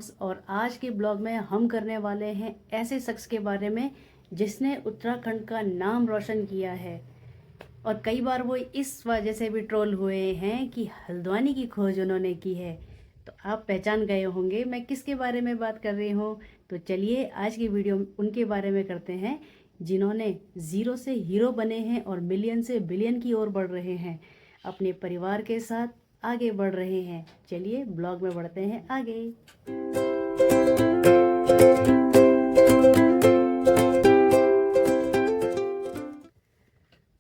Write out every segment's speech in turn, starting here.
Boss. और आज के ब्लॉग में हम करने वाले हैं ऐसे शख्स के बारे में जिसने उत्तराखंड का नाम रोशन किया है। और कई बार वो इस वजह से भी ट्रोल हुए हैं कि हल्द्वानी की खोज उन्होंने की है। तो आप पहचान गए होंगे मैं किसके बारे में बात कर रही हूँ। तो चलिए आज की वीडियो उनके बारे में करते हैं जिन्होंने ज़ीरो से हीरो बने हैं और मिलियन से बिलियन की ओर बढ़ रहे हैं, अपने परिवार के साथ आगे बढ़ रहे हैं। चलिए ब्लॉग में बढ़ते हैं आगे।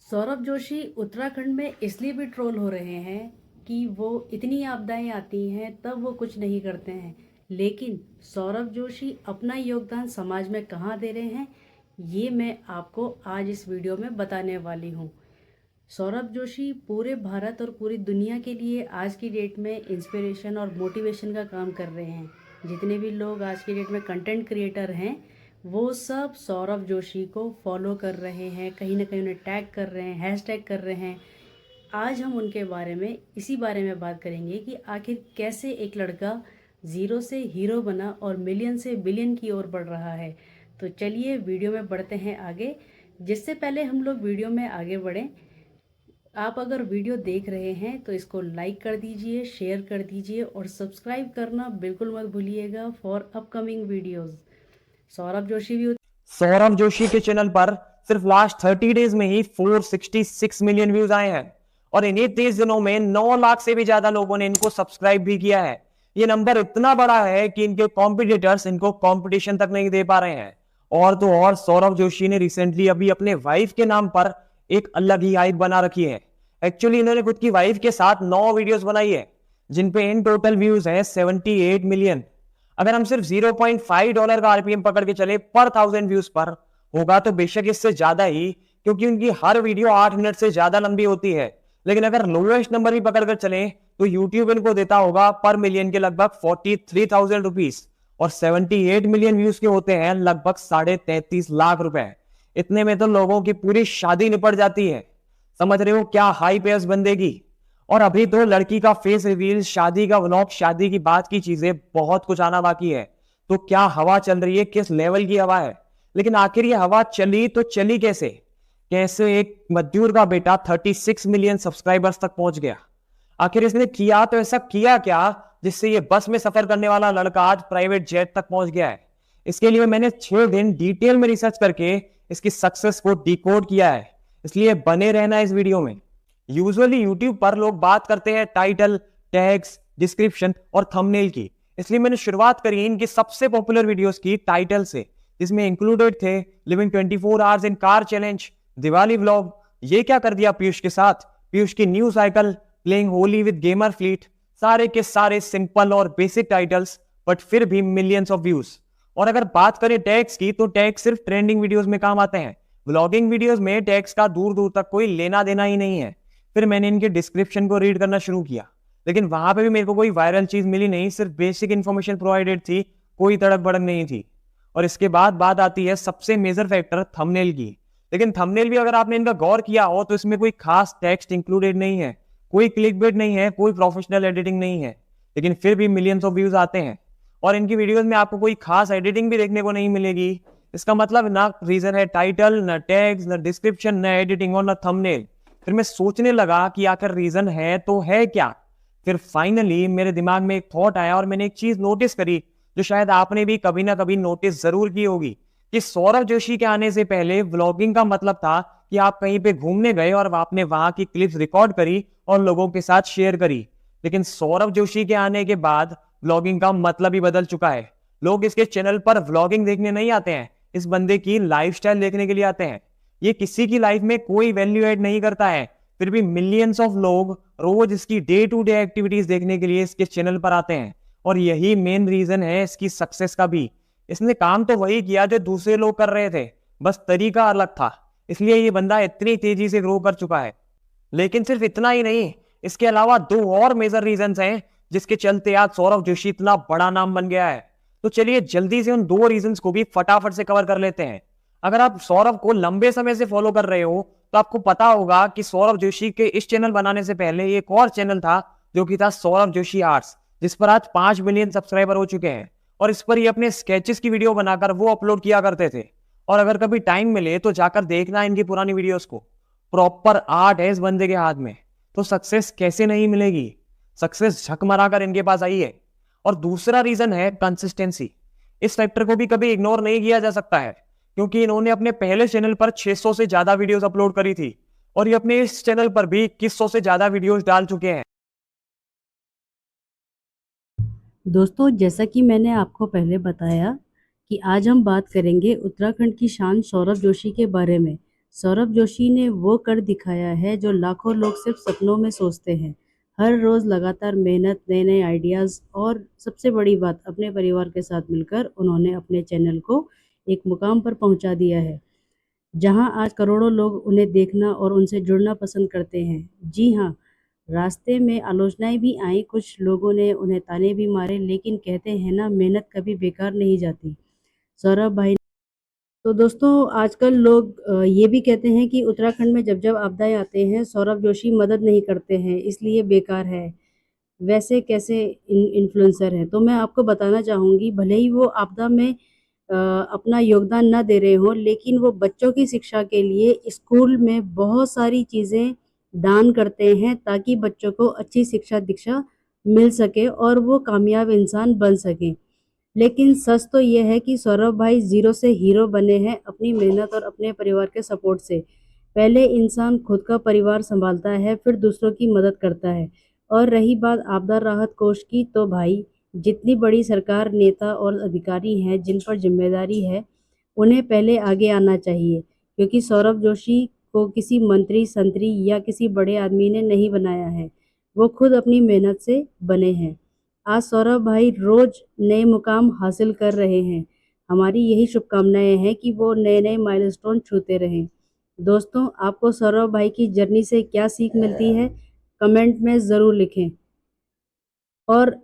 सौरभ जोशी उत्तराखंड में इसलिए भी ट्रोल हो रहे हैं कि वो इतनी आपदाएं आती हैं तब वो कुछ नहीं करते हैं, लेकिन सौरभ जोशी अपना योगदान समाज में कहाँ दे रहे हैं ये मैं आपको आज इस वीडियो में बताने वाली हूँ। सौरभ जोशी पूरे भारत और पूरी दुनिया के लिए आज की डेट में इंस्पिरेशन और मोटिवेशन का काम कर रहे हैं। जितने भी लोग आज की डेट में कंटेंट क्रिएटर हैं वो सब सौरभ जोशी को फॉलो कर रहे हैं, कहीं ना कहीं उन्हें टैग कर रहे हैं, हैशटैग कर रहे हैं। आज हम उनके बारे में इसी बारे में बात करेंगे कि आखिर कैसे एक लड़का ज़ीरो से हीरो बना और मिलियन से बिलियन की ओर बढ़ रहा है। तो चलिए वीडियो में बढ़ते हैं आगे। जिससे पहले हम लोग वीडियो में आगे बढ़ें, आप अगर वीडियो देख रहे हैं तो इसको लाइक कर दीजिए, शेयर कर दीजिए और सब्सक्राइब करना बिल्कुल मत भूलिएगा for upcoming videos. Saurabh Joshi के चैनल पर सिर्फ लास्ट 30 डेज में ही 466 मिलियन व्यूज आए हैं और इन्हीं 30 दिनों में 9 लाख से भी ज्यादा लोगों ने इनको सब्सक्राइब भी किया है। ये नंबर इतना बड़ा है कि इनके कॉम्पिटिटर्स इनको कंपटीशन तक नहीं दे पा रहे हैं। और तो और सौरभ जोशी ने रिसेंटली अभी अपने वाइफ के नाम पर एक अलग ही हाइप बना रखी है। एक्चुअली इन्होंने खुद की वाइफ के साथ 9 वीडियोस बनाई है जिन पे इन टोटल व्यूज हैं 78 मिलियन। अगर हम सिर्फ $0.5 का आरपीएम पकड़ के चले पर 1000 व्यूज पर होगा तो बेशक इससे ज्यादा ही, क्योंकि उनकी हर वीडियो 8 मिनट से ज्यादा लंबी होती है। लेकिन अगर लोएस्ट नंबर भी पकड़ कर चले तो यूट्यूब इनको देता होगा पर मिलियन के लगभग 43,000 रुपीज और 78 मिलियन व्यूज के होते हैं लगभग 33.5 लाख रुपए। इतने में तो लोगों की पूरी शादी निपट जाती है। समझ रहे हो क्या हाइप है उस बंदे की। और अभी तो लड़की का फेस रिवील, शादी का व्लॉग, शादी की बात की चीजें, बहुत कुछ आना बाकी है। तो क्या हवा चल रही है, किस लेवल की हवा है। लेकिन आखिर ये हवा चली तो चली कैसे? कैसे एक मजदूर का बेटा 36 मिलियन सब्सक्राइबर्स तक पहुंच गया? आखिर इसने किया तो ऐसा किया क्या जिससे ये बस में सफर करने वाला लड़का आज प्राइवेट जेट तक पहुंच गया है? इसके लिए मैंने 6 दिन डिटेल में रिसर्च करके इसकी सक्सेस को डिकोड किया है, इसलिए बने रहना इस वीडियो में। यूजुअली यूट्यूब पर लोग बात करते हैं टाइटल, टैग्स, डिस्क्रिप्शन और थंबनेल की, इसलिए मैंने शुरुआत करी इनकी सबसे पॉपुलर वीडियोस की टाइटल से, जिसमें इंक्लूडेड थे living 24 hours in car challenge, Diwali vlog, ये क्या कर दिया पीयूष के साथ, पीयूष की new cycle, playing Holi with gamer fleet. सारे के सारे सिंपल और बेसिक टाइटल्स, बट फिर भी मिलियंस ऑफ व्यूज। और अगर बात करें टैग्स की तो टैग्स सिर्फ ट्रेंडिंग वीडियोस में काम आते हैं। व्लॉगिंग वीडियोस में टैग्स का दूर दूर तक कोई लेना देना ही नहीं है। फिर मैंने इनके डिस्क्रिप्शन को रीड करना शुरू किया, लेकिन वहां पे भी मेरे को कोई वायरल चीज मिली नहीं, सिर्फ बेसिक इंफॉर्मेशन प्रोवाइडेड थी, कोई तड़क भड़क नहीं थी। और इसके बाद बात आती है सबसे मेजर फैक्टर थंबनेल की। लेकिन थंबनेल भी अगर आपने इनका गौर किया हो तो इसमें कोई खास टेक्स्ट इंक्लूडेड नहीं है, कोई क्लिकबेट नहीं है, कोई प्रोफेशनल एडिटिंग नहीं है, लेकिन फिर भी मिलियंस ऑफ व्यूज आते हैं। और इनकी वीडियोस में आपको कोई खास एडिटिंग भी देखने को नहीं मिलेगी। इसका मतलब ना रीजन है टाइटल, ना टैग्स, ना डिस्क्रिप्शन, ना एडिटिंग और ना थंबनेल। फिर मैं सोचने लगा कि आखिर रीजन है तो है क्या। फिर फाइनली मेरे दिमाग में एक थॉट आया और मैंने एक चीज नोटिस करी जो शायद आपने भी कभी ना कभी नोटिस जरूर की होगी, कि सौरभ जोशी के आने से पहले व्लॉगिंग का मतलब था कि आप कहीं पे घूमने गए और आपने वहां की क्लिप्स रिकॉर्ड करी और लोगों के साथ शेयर करी। लेकिन सौरभ जोशी के आने के बाद व्लॉगिंग का मतलब ही बदल चुका है। लोग इसके चैनल पर व्लॉगिंग देखने नहीं आते हैं, इस बंदे की लाइफस्टाइल देखने के लिए आते हैं। ये किसी की लाइफ में कोई वैल्यू ऐड नहीं करता है, फिर भी मिलियंस ऑफ लोग रोज इसकी डे टू डे एक्टिविटीज देखने के लिए इसके चैनल पर आते हैं। और यही मेन रीजन है इसकी सक्सेस का भी। इसने काम तो वही किया जो दूसरे लोग कर रहे थे, बस तरीका अलग था, इसलिए ये बंदा इतनी तेजी से ग्रो कर चुका है। लेकिन सिर्फ इतना ही नहीं, इसके अलावा 2 और मेजर रीजंस हैं जिसके चलते आज सौरभ जोशी इतना बड़ा नाम बन गया है। तो चलिए जल्दी से उन 2 रीजंस को भी फटाफट से कवर कर लेते हैं। अगर आप सौरभ को लंबे समय से फॉलो कर रहे हो तो आपको पता होगा कि सौरभ जोशी के इस चैनल बनाने से पहले एक और चैनल था जो कि था सौरभ जोशी आर्ट्स, जिस पर आज 5 मिलियन सब्सक्राइबर हो चुके हैं। और इस पर ही अपने स्केचेस की वीडियो बनाकर वो अपलोड किया करते थे। और अगर कभी टाइम मिले तो जाकर देखना इनकी पुरानी वीडियोस को। प्रॉपर आर्ट है इस बंदे के हाथ में, तो सक्सेस कैसे नहीं मिलेगी? सक्सेस झक मराकर इनके पास आई है। और दूसरा रीजन है कंसिस्टेंसी। इस फैक्टर को भी कभी इग्नोर नहीं किया जा सकता है, क्योंकि इन्होंने अपने पहले चैनल पर 600 से ज्यादा वीडियोस अपलोड करी थी और ये अपने इस चैनल पर भी 2100 से ज्यादा वीडियोस डाल चुके हैं। दोस्तों, जैसा कि मैंने आपको पहले बताया कि आज हम बात करेंगे उत्तराखंड की शान सौरभ जोशी के बारे में। सौरभ जोशी ने वो कर दिखाया है जो लाखों लोग सिर्फ सपनों में सोचते हैं। हर रोज़ लगातार मेहनत, नए नए आइडियाज़ और सबसे बड़ी बात, अपने परिवार के साथ मिलकर उन्होंने अपने चैनल को एक मुकाम पर पहुंचा दिया है, जहां आज करोड़ों लोग उन्हें देखना और उनसे जुड़ना पसंद करते हैं। जी हाँ, रास्ते में आलोचनाएं भी आईं, कुछ लोगों ने उन्हें ताने भी मारे, लेकिन कहते हैं ना, मेहनत कभी बेकार नहीं जाती। सौरभ भाई। तो दोस्तों, आजकल लोग ये भी कहते हैं कि उत्तराखंड में जब जब आपदाएं आते हैं, सौरभ जोशी मदद नहीं करते हैं, इसलिए बेकार है। वैसे कैसे इन्फ्लुएंसर हैं? तो मैं आपको बताना चाहूँगी, भले ही वो आपदा में अपना योगदान ना दे रहे हों, लेकिन वो बच्चों की शिक्षा के लिए स्कूल में बहुत सारी चीज़ें दान करते हैं, ताकि बच्चों को अच्छी शिक्षा दीक्षा मिल सके और वो कामयाब इंसान बन सकें। लेकिन सच तो ये है कि सौरभ भाई ज़ीरो से हीरो बने हैं, अपनी मेहनत और अपने परिवार के सपोर्ट से। पहले इंसान खुद का परिवार सँभालता है, फिर दूसरों की मदद करता है। और रही बात आपदा राहत कोष की, तो भाई, जितनी बड़ी सरकार, नेता और अधिकारी हैं जिन पर ज़िम्मेदारी है, उन्हें पहले आगे आना चाहिए, क्योंकि सौरभ जोशी को किसी मंत्री, संतरी या किसी बड़े आदमी ने नहीं बनाया है। वो खुद अपनी मेहनत से बने हैं। आज सौरभ भाई रोज नए मुकाम हासिल कर रहे हैं। हमारी यही शुभकामनाएं हैं कि वो नए नए माइलस्टोन छूते रहें। दोस्तों, आपको सौरभ भाई की जर्नी से क्या सीख मिलती है? कमेंट में ज़रूर लिखें। और